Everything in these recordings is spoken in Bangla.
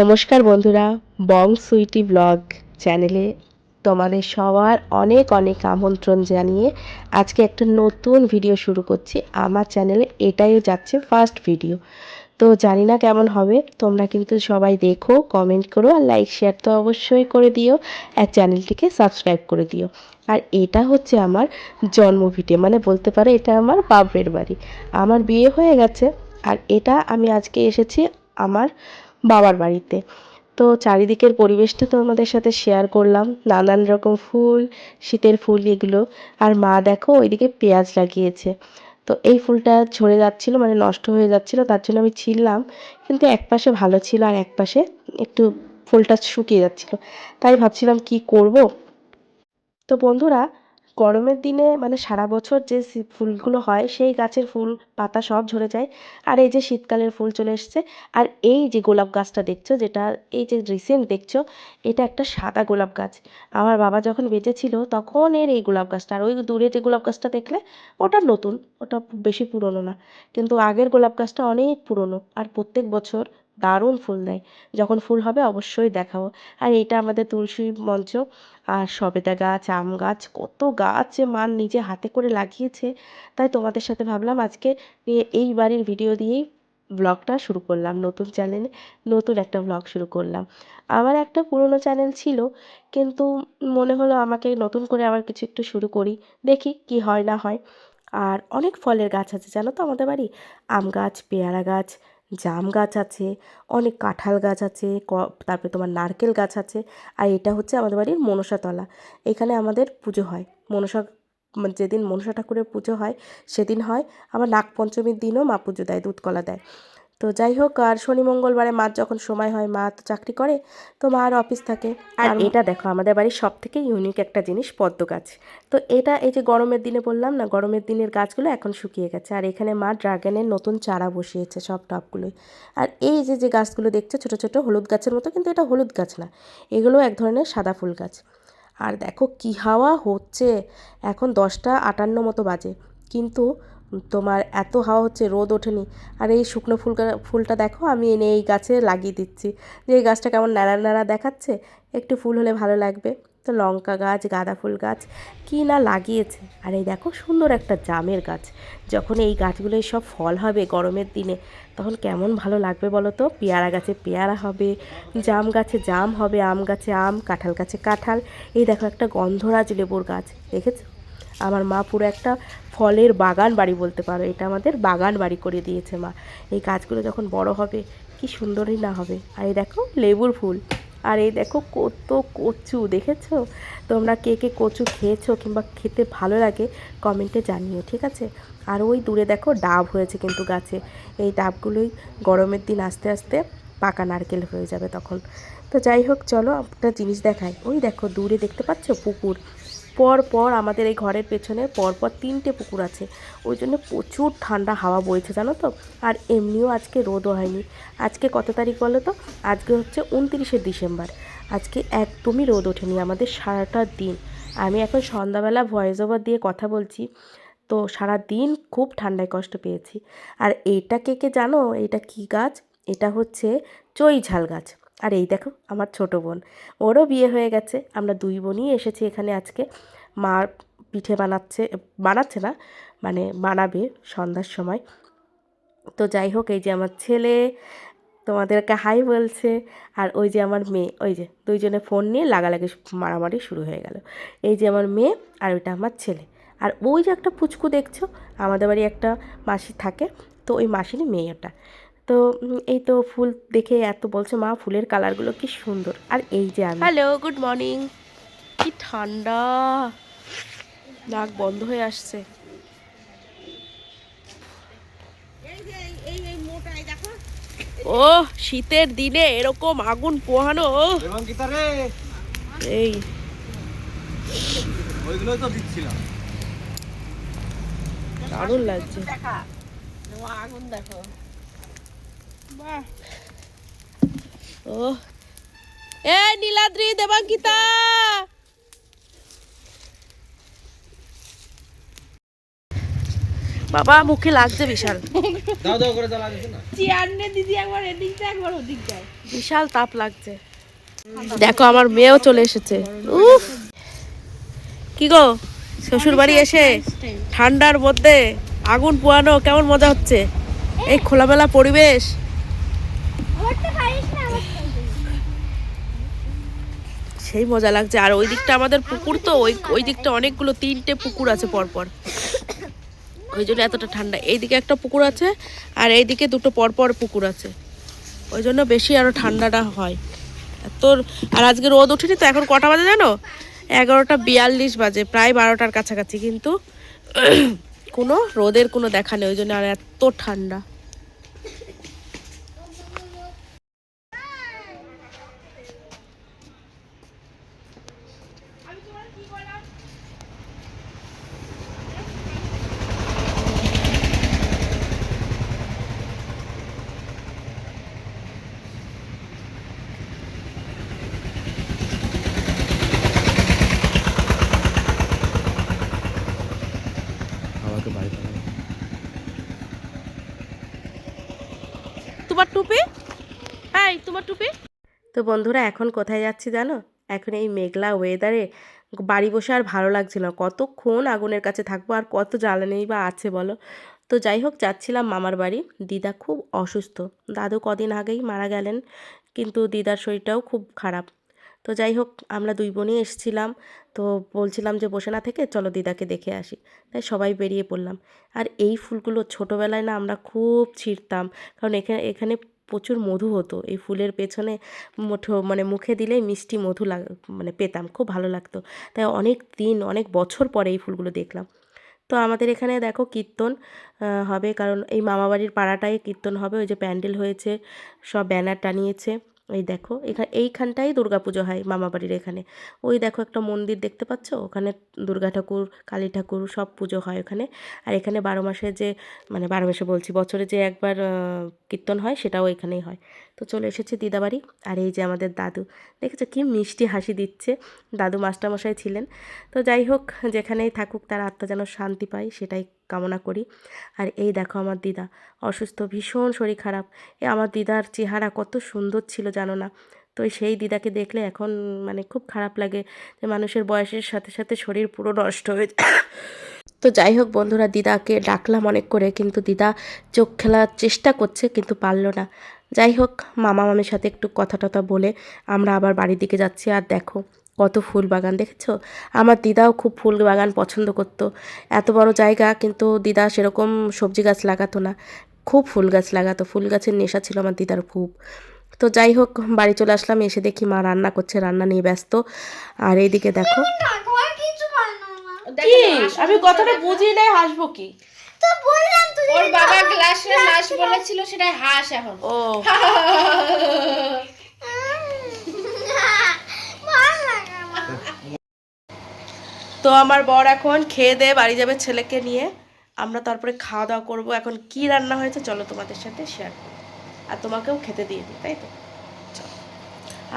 নমস্কার বন্ধুরা, বং সুইটি ব্লগ চ্যানেলে তোমাদের সবার অনেক অনেক আমন্ত্রণ জানিয়ে আজকে একটা নতুন ভিডিও শুরু করছি। আমার চ্যানেলে এটাই যাচ্ছে ফার্স্ট ভিডিও, তো জানি না কেমন হবে। তোমরা কিন্তু সবাই দেখো, কমেন্ট করো আর লাইক শেয়ার তো অবশ্যই করে দিও, আর চ্যানেলটিকে সাবস্ক্রাইব করে দিও। আর এটা হচ্ছে আমার জন্ম ভিটে, মানে বলতে পারো এটা আমার বাপের বাড়ি। আমার বিয়ে হয়ে গেছে, আর এটা আমি আজকে এসেছি আমার বাবার বাড়িতে। তো চারিদিকের পরিবেশটা তোমাদের সাথে শেয়ার করলাম, নানান রকম ফুল, শীতের ফুল এগুলো। আর মা দেখো ওইদিকে পেঁয়াজ লাগিয়েছে। তো এই ফুলটা ঝরে যাচ্ছিল, মানে নষ্ট হয়ে যাচ্ছিল, তার জন্য আমি ছিললাম। কিন্তু এক পাশে ভালো ছিল আর এক পাশে একটু ফুলটা শুকিয়ে যাচ্ছিল। তাই ভাবছিলাম কি করব। তো বন্ধুরা, গরমের দিনে মানে সারা বছর যে ফুলগুলো হয় সেই গাছের ফুল পাতা সব ঝরে যায়। আর এই যে শীতকালের ফুল চলে এসছে। আর এই যে গোলাপ গাছটা দেখছো, যেটা এই যে রিসেন্ট দেখছো, এটা একটা সাদা গোলাপ গাছ। আমার বাবা যখন বেঁচে ছিল তখন এর এই গোলাপ গাছটা, আর ওই দূরে যে গোলাপ গাছটা দেখলে ওটা নতুন, ওটা বেশি পুরনো না। কিন্তু আগের গোলাপ গাছটা অনেক পুরনো, আর প্রত্যেক বছর দারুণ ফুল দেয়। যখন ফুল হবে অবশ্যই দেখাবো। আর এইটা আমাদের তুলসী মঞ্চ। আর সবেদা গাছ, আম গাছ, কত গাছ যে মা নিজে হাতে করে লাগিয়েছে। তাই তোমাদের সাথে ভাবলাম আজকে এই বাড়ির ভিডিও দিয়েই ব্লগটা শুরু করলাম, নতুন চ্যানেলে নতুন একটা ব্লগ শুরু করলাম। আমার একটা পুরনো চ্যানেল ছিল, কিন্তু মনে হলো আমাকে নতুন করে আবার কিছু একটু শুরু করি, দেখি কি হয় না হয়। আর অনেক ফলের গাছ আছে জানো তো আমাদের বাড়ি। আম গাছ, পেয়ারা গাছ, জাম গাছ আছে, অনেক কাঁঠাল গাছ আছে, তারপরে তোমার নারকেল গাছ আছে। আর এটা হচ্ছে আমাদের বাড়ির মনসাতলা। এখানে আমাদের পুজো হয় মনসা, মানে যেদিন মনসা ঠাকুরের পুজো হয় সেদিন হয়। আবার নাগপঞ্চমীর দিনও মা পুজো দেয়, দুধ কলা দেয়। তো যাই হোক, আর শনি মঙ্গলবারে মার যখন সময় হয়, মা তো চাকরি করে, তো মার অফিস থাকে। আর এটা দেখো আমাদের বাড়ির সব থেকে ইউনিক একটা জিনিস, পদ্ম গাছ। তো এটা এই যে গরমের দিনে বললাম না, গরমের দিনের গাছগুলো এখন শুকিয়ে গেছে। আর এখানে মা ড্রাগনের নতুন চারা বসিয়েছে সব টবগুলোই। আর এই যে যে গাছগুলো দেখছো ছোটো ছোটো হলুদ গাছের মতো, কিন্তু এটা হলুদ গাছ না, এগুলো এক ধরনের সাদা ফুল গাছ। আর দেখো কি হাওয়া হচ্ছে, এখন 10টা 58 মতো বাজে, কিন্তু তোমার এত হাওয়া হচ্ছে, রোদ ওঠেনি। আর এই শুকনো ফুলটা দেখো আমি এনে এই গাছে লাগিয়ে দিচ্ছি, যে এই গাছটা কেমন ন্যাড়া ন্যাড়া দেখাচ্ছে, একটু ফুল হলে ভালো লাগবে। তো লঙ্কা গাছ, গাঁদা ফুল গাছ কি না লাগিয়েছে। আর এই দেখো সুন্দর একটা জামের গাছ। যখন এই গাছগুলোয় সব ফল হবে গরমের দিনে, তখন কেমন ভালো লাগবে বলো তো। পেয়ারা গাছে পেয়ারা হবে, জাম গাছে জাম হবে, আম গাছে আম, কাঁঠাল গাছে কাঁঠাল। এই দেখো একটা গন্ধরাজ লেবুর গাছ, দেখেছো? আমার মা পুরো একটা ফলের বাগান বাড়ি বলতে পারো, এটা আমাদের বাগান বাড়ি করে দিয়েছে মা। এই গাছগুলো যখন বড় হবে কি সুন্দরই না হবে। আর এই দেখো লেবুর ফুল। আর এই দেখো কত কচু, দেখেছো? তোমরা কে কে কচু খেয়েছো কিংবা খেতে ভালো লাগে কমেন্টে জানিও, ঠিক আছে? আর ওই দূরে দেখো ডাব হয়েছে কিন্তু গাছে। এই ডাবগুলোই গরমের দিন আস্তে আস্তে পাকা নারকেল হয়ে যাবে তখন। তো যাই হোক, চলো একটা জিনিস দেখাই। ওই দেখো দূরে দেখতে পাচ্ছ পুকুর, পর পর আমাদের এই ঘরের পেছনে পরপর 3টে পুকুর আছে। ওই জন্য প্রচুর ঠান্ডা হাওয়া বইছে জানো তো। আর এমনিও আজকে রোদও হয়নি। আজকে কত তারিখ বলো তো? আজকে হচ্ছে 29শে ডিসেম্বর। আজকে একদমই রোদ ওঠেনি আমাদের সারাটা দিন। আমি এখন সন্ধ্যাবেলা ভয়েস ওভার দিয়ে কথা বলছি, তো সারা দিন খুব ঠান্ডায় কষ্ট পেয়েছি। আর এইটা কে কে জানো এটা কি গাছ? এটা হচ্ছে চই ঝাল গাছ। আর এই দেখো আমার ছোট বোন, ওরও বিয়ে হয়ে গেছে। আমরা দুই বোনই এসেছি এখানে আজকে। মা পিঠে বানাচ্ছে, বানাচ্ছে না মানে বানাবে সন্ধ্যার সময়। তো যাই হোক, এই যে আমার ছেলে তোমাদেরকে হাই বলছে। আর ওই যে আমার মেয়ে, ওই যে দুইজনে ফোন নিয়ে লাগালাগি মারামারি শুরু হয়ে গেল। এই যে আমার মেয়ে, আর ওইটা আমার ছেলে। আর ওই যে একটা পুচকু দেখছো, আমাদের বাড়ি একটা মাসি থাকে, তো ওই মাসিরই মেয়ে ওটা। তো এই তো ফুল দেখে এত বলছে মা ফুলের কালারগুলো কি সুন্দর। আর এই যে আমি, হ্যালো গুড মর্নিং। কি ঠান্ডা, নাক বন্ধ হয়ে আসছে। ও শীতের দিনে এরকম আগুন পোহানো, এই ওইগুলোই তো দিচ্ছিলাম, দারুণ লাগছে। আগুন দেখো, বাহ। ও এ নীলাদ্রি, দেবাঙ্কিতা, বাবা মুখে লাগছে বিশাল। দাও দাও করে জ্বালা দিতে না। চেয়ার নে দিদি, একবার এদিক যায় একবার ওদিক যায়। বিশাল তাপ লাগছে। দেখো আমার মেয়েও চলে এসেছে। উফ কি গো, শ্বশুর বাড়ি এসে ঠান্ডার মধ্যে আগুন পোয়ানো কেমন মজা হচ্ছে? এই খোলামেলা পরিবেশ, সেই মজা লাগছে। আর ওই দিকটা আমাদের পুকুর, তো ওই দিকটা অনেকগুলো 3টে পুকুর আছে পরপর, ওই জন্য এতটা ঠান্ডা। এইদিকে একটা পুকুর আছে আর এইদিকে 2টো পরপর পুকুর আছে, ওই জন্য বেশি আরো ঠান্ডাটা হয়। তোর আর আজকে রোদ ওঠেনি তো। এখন কটা বাজে জানো? 11টা 42 বাজে, প্রায় 12টার কাছাকাছি, কিন্তু কোনো রোদের কোনো দেখা নেই, ওই জন্য আর এত ঠান্ডা। আমাকে বাড়ি পাঠাবো। তোমার টুপি, এই তোমার টুপি। তো বন্ধুরা এখন কোথায় যাচ্ছি জানো? এখন এই মেঘলা ওয়েদারে বাড়ি বসে আর ভালো লাগছে না, কতক্ষণ আগুনের কাছে থাকবো, আর কত জ্বালানি বা আছে বলো। তো যাই হোক যাচ্ছিলাম মামার বাড়ি। দিদা খুব অসুস্থ, দাদু কদিন আগেই মারা গেলেন, কিন্তু দিদার শরীরটাও খুব খারাপ। তো যাই হোক আমরা 2 বোনই এসেছিলাম। তো বলছিলাম যে বসে না থেকে চলো দিদাকে দেখে আসি, তাই সবাই বেরিয়ে পড়লাম। আর এই ফুলগুলো ছোটোবেলায় না আমরা খুব ছিঁড়তাম, কারণ এখানে এখানে প্রচুর মধু হতো। এই ফুলের পেছনে মানে মুখে দিলেই মিষ্টি মধু মানে পেতাম, খুব ভালো লাগতো। তাই অনেক দিন অনেক বছর পরে এই ফুলগুলো দেখলাম। তো আমাদের এখানে দেখো কীর্তন হবে, কারণ এই মামাবাড়ির পাড়াটায় কীর্তন হবে। ওই যে প্যান্ডেল হয়েছে, সব ব্যানার টানিয়েছে। এই দেখো এইখানটাই দুর্গাপুজো হয় মামাবাড়ির এখানে। ওই দেখো একটা মন্দির দেখতে পাচ্ছ, ওখানে দুর্গা ঠাকুর, কালী ঠাকুর সব পুজো হয় ওখানে। আর এখানে 12 মাসে যে, মানে 12 মাসে বলছি, বছরে যে একবার কীর্তন হয় সেটাও এখানেই হয়। তো চলে এসেছি দিদাবাড়ি। আর এই যে আমাদের দাদু, দেখেছো কি মিষ্টি হাসি দিচ্ছে। দাদু মাস্টারমশাই ছিলেন। তো যাই হোক যেখানেই থাকুক তার আত্মা যেন শান্তি পায় সেটাই কামনা করি। আর এই দেখো আমার দিদা অসুস্থ, ভীষণ শরীর খারাপ। আমার দিদার চেহারা কত সুন্দর ছিল জানো না? তো সেই দিদাকে দেখলে এখন মানে খুব খারাপ লাগে যে মানুষের বয়সের সাথে সাথে শরীর পুরো নষ্ট হয়ে যায়। তো যাই হোক বন্ধুরা, দিদাকে ডাকলাম অনেক করে, কিন্তু দিদা চোখ খেলার চেষ্টা করছে কিন্তু পারল না। যাই হোক মামা মামির সাথে একটু কথা টথা বলে আমরা আবার বাড়ির দিকে যাচ্ছি। আর দেখো কত ফুল বাগান, দেখেছো? আমার দিদাও খুব ফুল বাগান পছন্দ করতো। এত বড় জায়গা, কিন্তু দিদা সেরকম সবজি গাছ লাগাতো না, খুব ফুল গাছ লাগাতো। ফুল গাছের নেশা ছিল আমার দিদার খুব। তো যাই হোক বাড়ি চলে আসলাম, এসে দেখি মা রান্না করছে, রান্না নিয়ে ব্যস্ত। আর এইদিকে দেখো কি, আমি কথাটা বুঝি নাই, হাসবো কি? তো বললাম তুই, ওর বাবা গ্লাসের লাশ বলেছিল, সেটা হাস এখন। ও তো আমার বর এখন খেয়ে দিয়ে বাড়ি যাবে ছেলেকে নিয়ে। আমরা তারপরে খাওয়া দাওয়া করবো। এখন কি রান্না হয়েছে চলো তোমাদের সাথে শেয়ার করি, আর তোমাকেও খেতে দিয়ে দিই, তাই তো? চলো।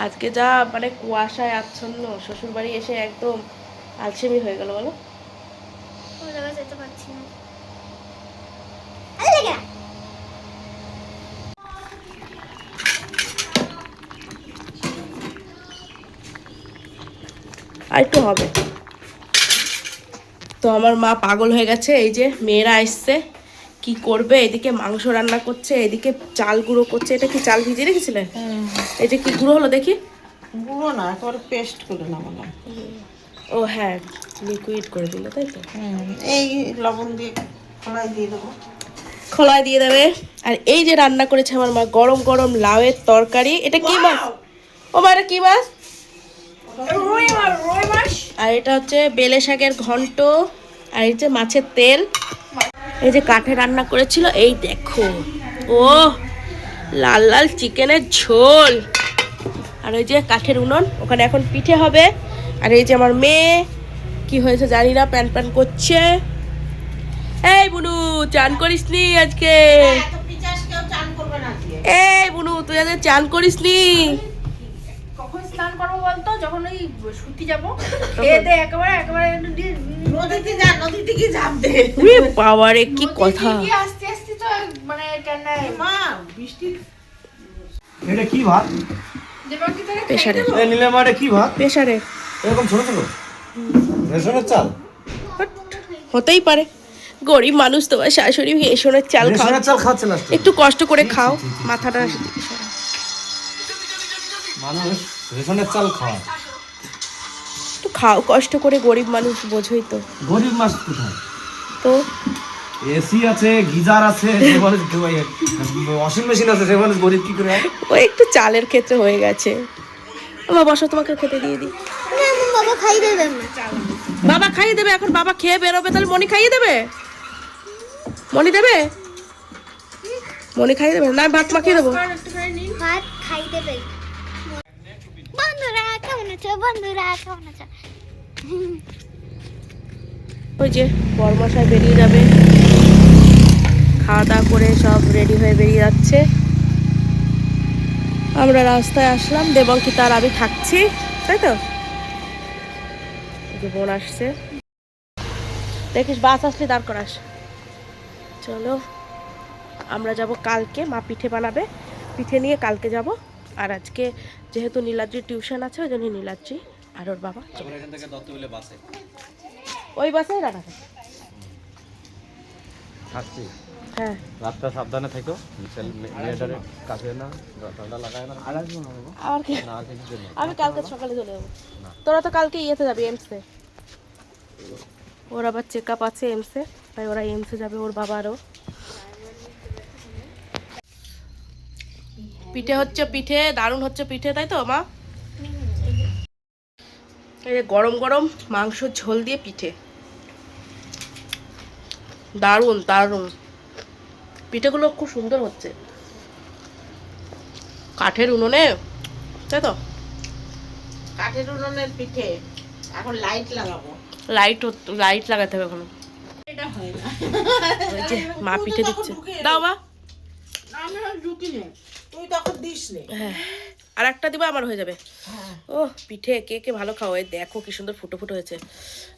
আজকে যা মানে কুয়াশায় আচ্ছন্ন, শ্বশুর বাড়ি এসে একদম আলসেমি হয়ে গেল বলো। যেতে পারছি না। আর একটু হবে। তো আমার মা পাগল হয়ে গেছে, এই যে মেয়েরা এসছে কি করবে, এদিকে মাংস রান্না করছে, এদিকে চাল গুঁড়ো করছে। এটা কি চাল ভিজিয়ে রেখেছিলে? এই যে কি গুঁড়ো হলো দেখি। গুঁড়ো না, একেবারে পেস্ট করে নামালাম। ও হ্যাঁ, লিকুইড করে দিল, তাই তো? এই লবণ দিয়ে খোলায় দিয়ে দেবো। খোলায় দিয়ে দেবে। আর এই যে রান্না করেছে আমার মা, গরম গরম লাউয়ের তরকারি। এটা কি মাছ? ও মা এটা কি মাছ? রুই মাছ। আর এটা হচ্ছে বেলে শাকের ঘন্ট। আর এই যে মাছের তেল। এই যে কাঠে রান্না করেছিল, এই দেখো। ও লাল লাল চিকেনের ঝোল। আর ওই যে কাঠের উনুন, ওখানে এখন পিঠে হবে। আর এই যে আমার মেয়ে কি হয়েছে জানি না, প্যান প্যান করছে। এই বুনু চান করিসনি আজকে? এই বুনু তুই আজকে চান করিসনি? কখন স্নান করবো বলতো? যখন ওই শুতে যাবো, খেয়ে দে একেবারে একেবারে উরে বাবারে কি কথা! আস্তে আস্তে তো মানে টান্ডা এটা কি ভাত? দেবাঙ্কি তোকে প্রেসারে এই নীলামাটা কি ভাত? প্রেসারে এরকম ছোট ছোট রেশনের চাল? হতেই পারে। গরিব মানুষ, তোমার শাশুড়ি রেশনের চাল খাও, রেশনের চাল খাচ্ছে লাস্টে। একটু কষ্ট করে খাও। মাথাটা মানুষ রেশনের চাল খায়। একটু খাও কষ্ট করে, গরিব মানুষ বোঝোই তো। গরিব মাস কোথায়? তো এসি আছে, গিজার আছে, সেখানে ওয়াশিং মেশিন আছে, সেখানে গরিব কি করে হয়? ওই একটু চালের ক্ষেত্রে হয়ে গেছে। আমার বসো, তোমাকে খেতে দিয়ে দিই। বাবা খাই দেবেন না। বাবা খাইয়ে দেবে, এখন বাবা খেয়ে বেরোবে, তাহলে মনি খাইয়ে দেবে? মনি দেবে? মনি খাইয়ে দেবে না? ভাত মাখিয়ে দেবো। ভাত খাই দেবেন। বন্ধুরা কেমন আছো? বন্ধুরা কেমন আছো? ওই যে বরমশাই বেরিয়ে যাবে, খাওয়া দাওয়া করে সব রেডি হয়ে বেরিয়ে যাচ্ছে। আমরা রাস্তায় আসলাম, দেবঙ্কি তার আমি থাকছি, তাই তো? এই যে বোন আসছে, দেখিস বাস আসলে দাঁড় করাস। চলো আমরা যাব কালকে, মা পিঠে বানাবে, পিঠে নিয়ে কালকে যাব। আর আজকে যেহেতু নীলাদ্রির টিউশন আছে, ওই জন্য নীলাদ্রি আর ওর বাবা এখান থেকে দত্তবিলে বাসে ওই বাসেই রাখা থাকে। থাকছি। হ্যাঁ, রাতটা সাবধানে থেকো, মেয়েটারে কাছে না, ঠান্ডা লাগায় না। আর আসবো না বাবা? আর কি, না, আর কিছু না। আমি কালকে সকালে চলে যাবো। তোরা তো কালকে ইয়েতে যাবি, এমসে। ওর আবার চেক আপ আছে এমসে, তাই ওরা এমসে যাবে, ওর বাবারও। পিঠে হচ্ছে, পিঠে দারুণ হচ্ছে পিঠে, তাই তো মা? এই যে গরম গরম মাংস ঝোল দিয়ে পিঠে, দারুণ দারুণ। পিঠেগুলো খুব সুন্দর হচ্ছে, কাঠের উনুনে, তাই তো? কাঠের উনুনের পিঠে এখন লাইট লাগাবো। লাইট লাইট লাগাতে হবে এখন। এটা হয় না, ওই যে মা পিঠে দিচ্ছে, দাও মা। আমি ঢুকি নে, তুই তখন দিস নে। হ্যাঁ, আর একটা দিবা, আমার হয়ে যাবে। ও পিঠে কে কে ভালো খাও, এই দেখো কি সুন্দর ফুটো ফুটো হয়েছে।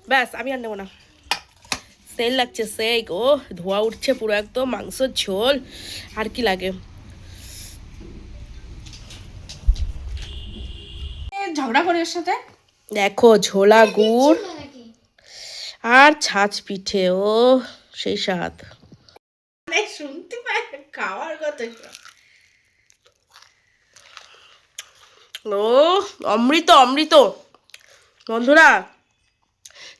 ব্যাস, আমি আর নেবো না। সেল লাগছে, সেই ও ধোয়া উঠছে পুরো একদম, মাংসের ঝোল আর কি লাগে। ঝগড়া করি ওর সাথে। দেখো ঝোলা গুড় আর ছাঁচ পিঠে, ও সেই স্বাদ। শুনতে পাই খাওয়ার কথা। ও অমৃত অমৃত। বন্ধুরা,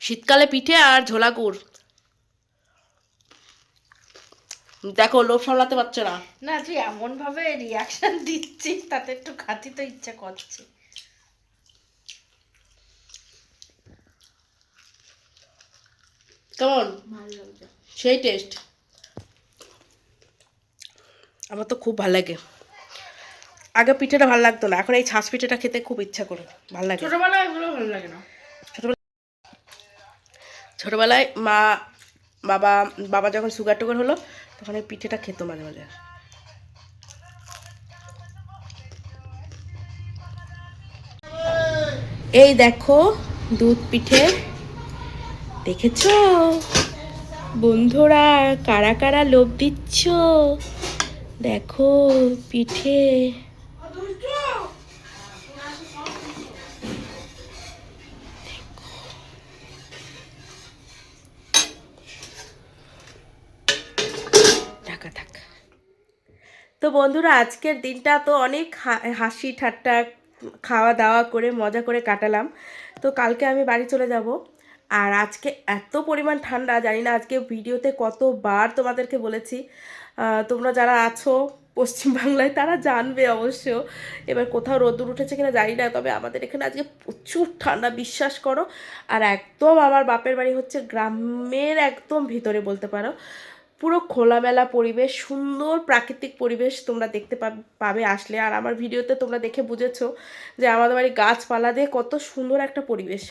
শীতকালে পিঠে আর ঝোলা গুড়, দেখো লোভ সামলাতে পারছে না। না তুই এমন ভাবে রিয়াকশন দিচ্ছিস, তাতে একটু খাতি তো ইচ্ছা করছে। কেমন? সেই টেস্ট, আমার তো খুব ভালো লাগে। আগে পিঠেটা ভালো লাগতো না, এখন এই ছাঁচ পিঠেটা খেতে খুব ইচ্ছা করে, ভালো লাগে। ছোটবেলায় এগুলো ভালো লাগে না। ছোটবেলায় মা বাবা বাবা যখন সুগার টুগার হলো, তখন এই পিঠেটা খেতো মাঝে মাঝে। এই দেখো দুধ পিঠে, দেখেছো বন্ধুরা, কারা কারা লোভ দিচ্ছ? দেখো পিঠে, ঢাকা থাক। তো বন্ধুরা, আজকের দিনটা তো অনেক হাসি ঠাট্টা, খাওয়া দাওয়া করে মজা করে কাটালাম। তো কালকে আমি বাড়ি চলে যাব। আর আজকে এত পরিমাণ ঠান্ডা, জানি না আজকে ভিডিওতে কতবার তোমাদেরকে বলেছি। তোমরা যারা আছো পশ্চিমবাংলায় তারা জানবে অবশ্য। এবার কোথাও রোদ্দুর উঠেছে কিনা জানি না, তবে আমাদের এখানে আজকে প্রচুর ঠান্ডা, বিশ্বাস করো। আর একদম আমার বাপের বাড়ি হচ্ছে গ্রামের একদম ভিতরে বলতে পারো, পুরো খোলামেলা পরিবেশ, সুন্দর প্রাকৃতিক পরিবেশ তোমরা দেখতে পাবে আসলে। আর আমার ভিডিওতে তোমরা দেখে বুঝেছো যে আমাদের বাড়ি গাছপালা দিয়ে কত সুন্দর একটা পরিবেশ।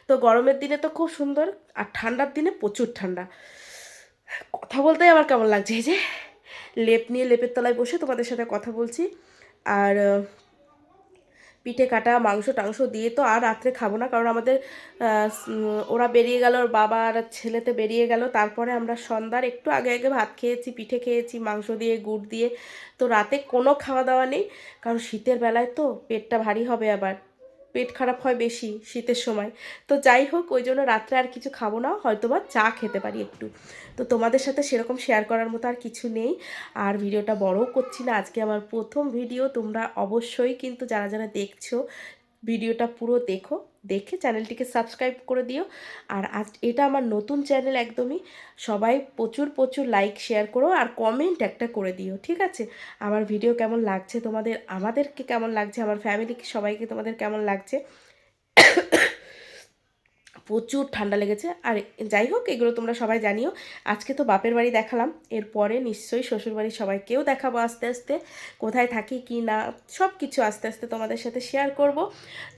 তো গরমের দিনে তো খুব সুন্দর, আর ঠান্ডার দিনে প্রচুর ঠান্ডা। কথা বলতেই আমার কেমন লাগছে, এই যে লেপ নিয়ে লেপের তলায় বসে তোমাদের সাথে কথা বলছি। আর পিঠে কাটা মাংস টাংস দিয়ে তো আর রাত্রে খাবো না, কারণ আমাদের ওরা বেরিয়ে গেল, ওর বাবা আর ছেলেতে বেরিয়ে গেল, তারপরে আমরা সন্ধ্যার একটু আগে আগে ভাত খেয়েছি, পিঠে খেয়েছি মাংস দিয়ে গুড় দিয়ে। তো রাতে কোনো খাওয়া দাওয়া নেই, কারণ শীতের বেলায় তো পেটটা ভারী হবে, আবার পেট খারাপ হয় বেশি শীতের সময়। তো যাই হোক, ওই জন্য রাত্রে আর কিছু খাবো না, হয়তো বা চা খেতে পারি একটু। তো তোমাদের সাথে সেরকম শেয়ার করার মতো আর কিছু নেই, আর ভিডিওটা বড়ও করছি না। আজকে আমার প্রথম ভিডিও, তোমরা অবশ্যই কিন্তু যারা যারা দেখছো ভিডিওটা পুরো দেখো, দেখে চ্যানেলটিকে সাবস্ক্রাইব করে দিও। আর আজ এটা আমার নতুন চ্যানেল একদমই, সবাই প্রচুর প্রচুর লাইক শেয়ার করো আর কমেন্ট একটা করে দিও, ঠিক আছে? আমার ভিডিও কেমন লাগছে তোমাদের, আমাদেরকে কেমন লাগছে, আমার ফ্যামিলিকে সবাইকে তোমাদের কেমন লাগছে। প্রচুর ঠান্ডা লেগেছে, আর যাই হোক এগুলো তোমরা সবাই জানিও। আজকে তো বাপের বাড়ি দেখালাম, এরপরে নিশ্চয়ই শ্বশুরবাড়ির সবাইকেও দেখাবো আস্তে আস্তে, কোথায় থাকি কি না সব কিছু আস্তে আস্তে তোমাদের সাথে শেয়ার করব।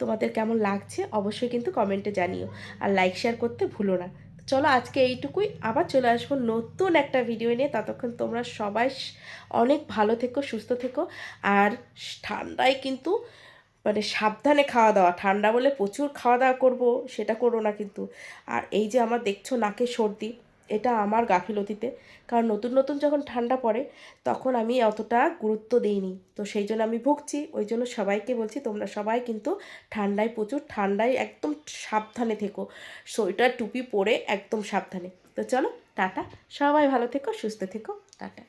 তোমাদের কেমন লাগছে অবশ্যই কিন্তু কমেন্টে জানিও, আর লাইক শেয়ার করতে ভুলো না। চলো আজকে এইটুকুই, আবার চলে আসবো নতুন একটা ভিডিও নিয়ে। ততক্ষণ তোমরা সবাই অনেক ভালো থেকো, সুস্থ থেকো, আর ঠান্ডায় কিন্তু মানে সাবধানে খাওয়া দাওয়া, ঠান্ডা বলে প্রচুর খাওয়া দাওয়া করবো সেটা করো না কিন্তু। আর এই যে আমার দেখছো নাকে সর্দি, এটা আমার গাফিলতিতে, কারণ নতুন নতুন যখন ঠান্ডা পড়ে তখন আমি অতটা গুরুত্ব দিইনি, তো সেই জন্য আমি ভুগছি। ওই জন্য সবাইকে বলছি তোমরা সবাই কিন্তু ঠান্ডায়, প্রচুর ঠান্ডায় একদম সাবধানে থেকো, সোয়েটার টুপি পরে একদম সাবধানে। তো চলো টাটা, সবাই ভালো থেকো, সুস্থ থেকো, টাটা।